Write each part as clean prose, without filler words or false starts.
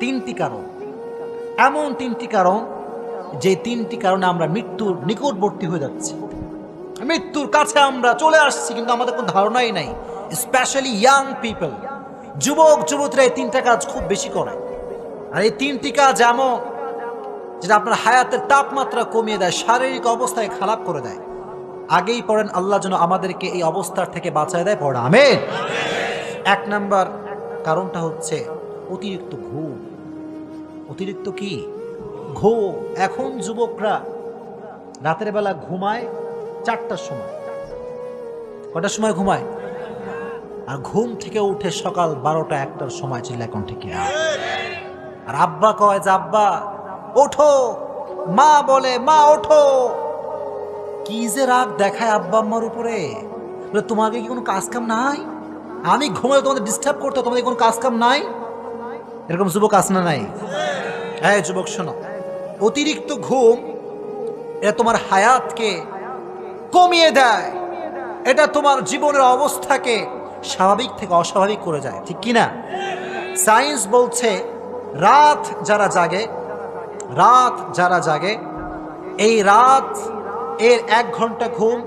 তিনটি কারণ, এমন তিনটি কারণ যে তিনটি কারণে আমরা মৃত্যুর নিকটবর্তী হয়ে যাচ্ছি, মৃত্যুর কাছে আমরা চলে আসছি, কিন্তু আমাদের কোনো ধারণাই নাই। স্পেশালি ইয়াং পিপল, যুবক যুবতীরা এই তিনটা কাজ খুব বেশি করে। আর এই তিনটি কাজ এমন যেটা আপনার হায়াতের তাপমাত্রা কমিয়ে দেয়, শারীরিক অবস্থায় খারাপ করে দেয়। আগেই পড়েন, আল্লাহ যেন আমাদেরকে এই অবস্থার থেকে বাঁচায় দেয়, পড়েন আমিন। এক নাম্বার কারণটা হচ্ছে অতিরিক্ত ঘুম। অতিরিক্ত কি? ঘুম। এখন যুবকরা রাতের বেলা ঘুমায় 4টার সময়। কটার সময় ঘুমায়? আর ঘুম থেকে উঠে সকাল 12টা 1টার সময়, চিল্লা এখন ঠিক না? আর আব্বা কয় যে আব্বা ওঠো, মা বলে মা ওঠো। কি যে রাগ দেখায় আব্বা আম্মার উপরে। তোমাকে কি কোনো কাজ কাম নাই? আমি ঘুমালে তোমাদের ডিস্টার্ব করতে, তোমাদের কোনো কাজ কাম নাই? এরকম যুবক আছে না নাই? হ্যাঁ যুবক শোনো, অতিরিক্ত ঘুম এটা তোমার হায়াতকে কমিয়ে দেয়, এটা তোমার জীবনের অবস্থাকে স্বাভাবিক থেকে অস্বাভাবিক করে যায়, ঠিক কিনা? সায়েন্স বলছে রাত যারা জাগে এই রাত এর 1 ঘন্টা ঘুম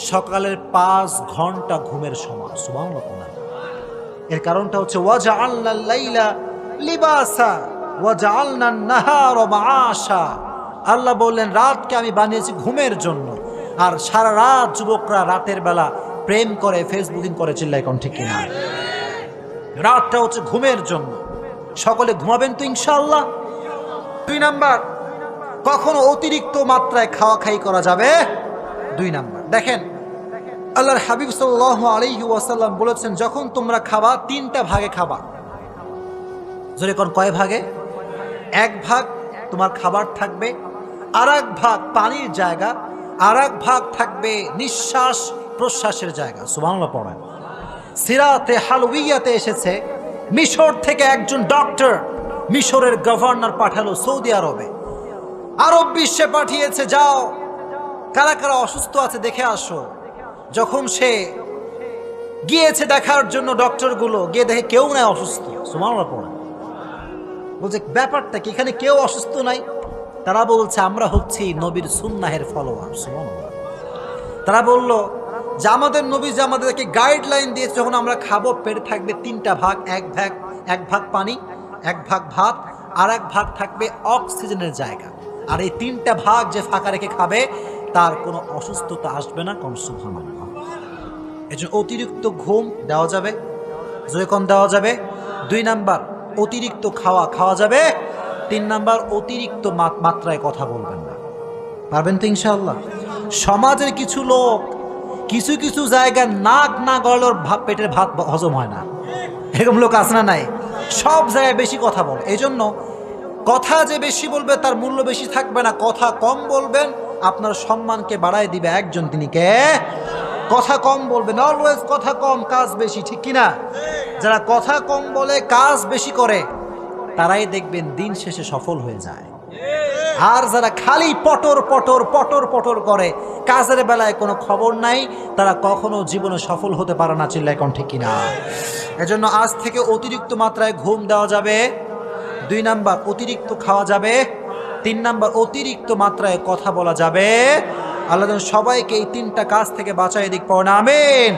সকালের 5 ঘন্টা ঘুমের সমান। সুবহানাল্লাহ। এর কারণটা হচ্ছে ওয়াজআলনাল লাইলা লিবাসা ওয়াজআলনান নাহারা মাআশা। আল্লাহ বললেন রাতকে আমি বানিয়েছি ঘুমের জন্য, আর সারা রাত যুবকরা রাতের বেলা প্রেম করে, ফেসবুকিং করে, চিল্লায় কোন ঠিক কিনা? রাতটা হচ্ছে ঘুমের জন্য। সকলে ঘুমাবেন তো ইনশাআল্লাহ। 2 নাম্বার, কখনো অতিরিক্ত মাত্রায় খাওয়া খাই করা যাবে। 2 নাম্বার, দেখেন আল্লাহর হাবিব সাল্লাল্লাহু আলাইহি ওয়াসাল্লাম বলেছেন যখন তোমরা খাবা 3টা ভাগে খাবা। জোরে কোন কয় ভাগে? 1 ভাগ তোমার খাবার থাকবে, আর 1 ভাগ পানির জায়গা, আর 1 ভাগ থাকবে নিঃশ্বাস প্রশ্বাসের জায়গা। সুবহানাল্লাহ পড়েন। সিরাতে হালউইয়াতে এসেছে মিশর থেকে একজন ডক্টর মিশরের গভর্নর পাঠালো সৌদি আরবে, আরব বিশ্বে পাঠিয়েছে, যাও কারা কারা অসুস্থ আছে দেখে আসো। যখন সে গিয়েছে দেখার জন্য, ডক্টরগুলো গিয়ে দেখে কেউ নাই অসুস্থ। সুবহানাল্লাহ পড়েন। বলছে ব্যাপারটা কি, এখানে কেউ অসুস্থ নাই? তারা বলছে আমরা হচ্ছি নবীর সুন্নাহের ফলোয়ার। সুবহানাল্লাহ। তারা বলল যে আমাদের নবী যে আমাদেরকে গাইডলাইন দিয়েছে, যখন আমরা খাবো পেটে থাকবে 3টা ভাগ, 1 ভাগ পানি, 1 ভাগ ভাত, আর 1 ভাগ থাকবে অক্সিজেনের জায়গা। আর এই 3টা ভাগ যে ফাঁকা রেখে খাবে তার কোনো অসুস্থতা আসবে না। কোন সুবহানাল্লাহ। এই জন্য অতিরিক্ত ঘুম দেওয়া যাবে, যখন দেওয়া যাবে। 2 নাম্বার, অতিরিক্ত খাওয়া যাবে। 3 নাম্বার, অতিরিক্ত মাত্রায় কথা বলবেন না। পারবেন তো ইনশাআল্লাহ? সমাজের কিছু লোক কিছু কিছু জায়গায় নাক না গলার পেটের ভাত হজম হয় না, এরকম লোক আছে না নাই? সব জায়গায় বেশি কথা বলে। এই জন্য কথা যে বেশি বলবে তার মূল্য বেশি থাকবে না, কথা কম বলবেন, আপনার সম্মানকে বাড়ায় দিবে একজন, তিনি কে? কথা কম বলবেন। অলওয়েজ কথা কম কাজ বেশি, ঠিক কিনা? যারা কথা কম বলে কাজ বেশি করে তারাই দেখবেন দিন শেষে সফল হয়ে যায়। আর যারা খালি পটর পটর পটর পটর করে, কাজের বেলায় কোনো খবর নাই, তারা কখনো জীবনে সফল হতে পারে না। চিল্লায় কোন ঠিক কিনা? এজন্য আজ থেকে অতিরিক্ত মাত্রায় ঘুম দেওয়া যাবে। 2 নাম্বার, অতিরিক্ত খাওয়া যাবে। 3 নাম্বার, অতিরিক্ত মাত্রায় কথা বলা যাবে। আল্লাহ যেন সবাইকে এই 3টা কাজ থেকে বাঁচায় দিক। পড়েন আমিন।